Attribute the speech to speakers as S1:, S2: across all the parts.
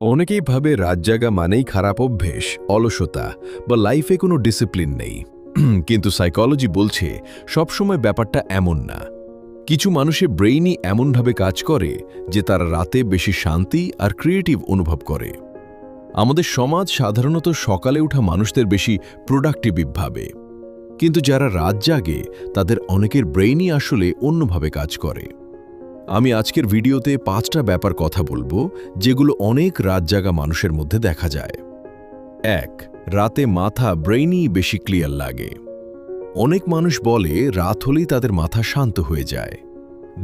S1: অনেকেই ভাবে রাত জাগা মানেই খারাপ অভ্যেস, অলসতা বা লাইফে কোনো ডিসিপ্লিন নেই। কিন্তু সাইকোলজি বলছে সবসময় ব্যাপারটা এমন না। কিছু মানুষের ব্রেইনই এমনভাবে কাজ করে যে তারা রাতে বেশি শান্তি আর ক্রিয়েটিভ অনুভব করে। আমাদের সমাজ সাধারণত সকালে ওঠা মানুষদের বেশি প্রোডাক্টিভ ভাবে, কিন্তু যারা রাত জাগে তাদের অনেকের ব্রেইনই আসলে অন্যভাবে কাজ করে। আমি আজকের ভিডিওতে 5টা ব্যাপার কথা বলবো যেগুলো অনেক রাত জাগা মানুষের মধ্যে দেখা যায়। 1. রাতে মাথা ব্রেইনই বেশি ক্লিয়ার লাগে। অনেক মানুষ বলে রাত হলেই তাদের মাথা শান্ত হয়ে যায়।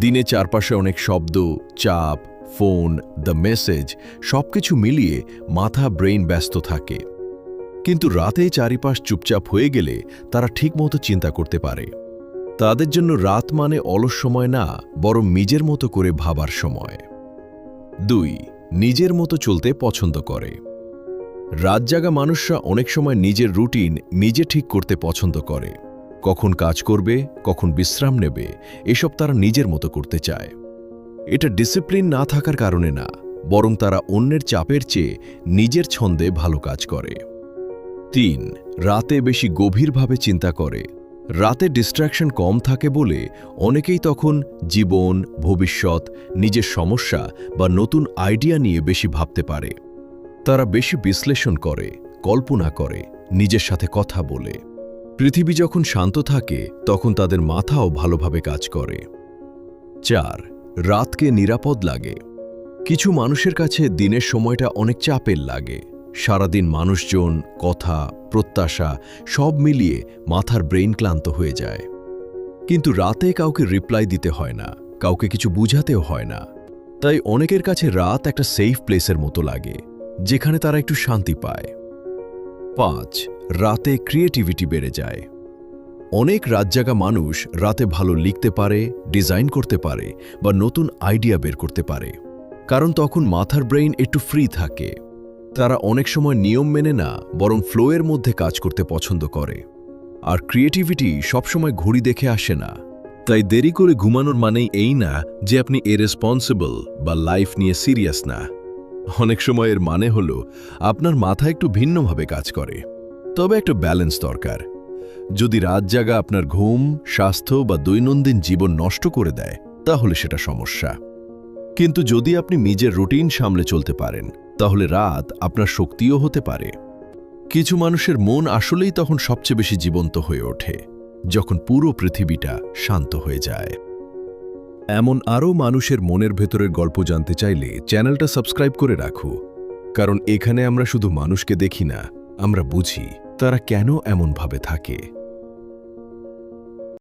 S1: দিনে চারপাশে অনেক শব্দ, চাপ, ফোন, দ্য মেসেজ সবকিছু মিলিয়ে মাথা ব্রেইন ব্যস্ত থাকে। কিন্তু রাতে চারিপাশ চুপচাপ হয়ে গেলে তারা ঠিকমতো চিন্তা করতে পারে। তাদের জন্য রাত মানে অলস সময় না, বরং নিজের মতো করে ভাবার সময়। 2. নিজের মতো চলতে পছন্দ করে। রাত জাগা মানুষরা অনেক সময় নিজের রুটিন নিজে ঠিক করতে পছন্দ করে। কখন কাজ করবে, কখন বিশ্রাম নেবে, এসব তারা নিজের মতো করতে চায়। এটা ডিসিপ্লিন না থাকার কারণে না, বরং তারা অন্যের চাপের চেয়ে নিজের ছন্দে ভালো কাজ করে। 3. রাতে বেশি গভীরভাবে চিন্তা করে। রাতে ডিস্ট্র্যাকশন কম থাকে বলে অনেকেই তখন জীবন, ভবিষ্যৎ, নিজের সমস্যা বা নতুন আইডিয়া নিয়ে বেশি ভাবতে পারে। তারা বেশি বিশ্লেষণ করে, কল্পনা করে, নিজের সাথে কথা বলে। পৃথিবী যখন শান্ত থাকে তখন তাদের মাথাও ভালোভাবে কাজ করে। 4. রাতকে নিরাপদ লাগে। কিছু মানুষের কাছে দিনের সময়টা অনেক চাপের লাগে। সারাদিন মানুষজন, কথা, প্রত্যাশা সব মিলিয়ে মাথার ব্রেইন ক্লান্ত হয়ে যায়। কিন্তু রাতে কাউকে রিপ্লাই দিতে হয় না, কাউকে কিছু বুঝাতেও হয় না। তাই অনেকের কাছে রাত একটা সেফ প্লেসের মতো লাগে, যেখানে তারা একটু শান্তি পায়। 5. রাতে ক্রিয়েটিভিটি বেড়ে যায়। অনেক রাতজাগা মানুষ রাতে ভালো লিখতে পারে, ডিজাইন করতে পারে বা নতুন আইডিয়া বের করতে পারে, কারণ তখন মাথার ব্রেইন একটু ফ্রি থাকে। তারা অনেক সময় নিয়ম মেনে না, বরং ফ্লোয়ের মধ্যে কাজ করতে পছন্দ করে। আর ক্রিয়েটিভিটি সবসময় ঘড়ি দেখে আসে না। তাই দেরি করে ঘুমানোর মানেই এই না যে আপনি ইররেসপন্সিবল বা লাইফ নিয়ে সিরিয়াস না। অনেক সময় এর মানে হলো আপনার মাথা একটু ভিন্নভাবে কাজ করে। তবে একটা ব্যালেন্স দরকার। যদি রাত জাগা আপনার ঘুম, স্বাস্থ্য বা দৈনন্দিন জীবন নষ্ট করে দেয়, তাহলে সেটা সমস্যা। কিন্তু যদি আপনি নিজের রুটিন সামলে চলতে পারেন, তাহলে রাত আপনার শক্তিও হতে পারে। কিছু মানুষের মন আসলেই তখন সবচেয়ে বেশি জীবন্ত হয়ে ওঠে, যখন পুরো পৃথিবীটা শান্ত হয়ে যায়। এমন আরও মানুষের মনের ভেতরের গল্প জানতে চাইলে চ্যানেলটা সাবস্ক্রাইব করে রাখো, কারণ এখানে আমরা শুধু মানুষকে দেখি না, আমরা বুঝি তারা কেন এমনভাবে থাকে।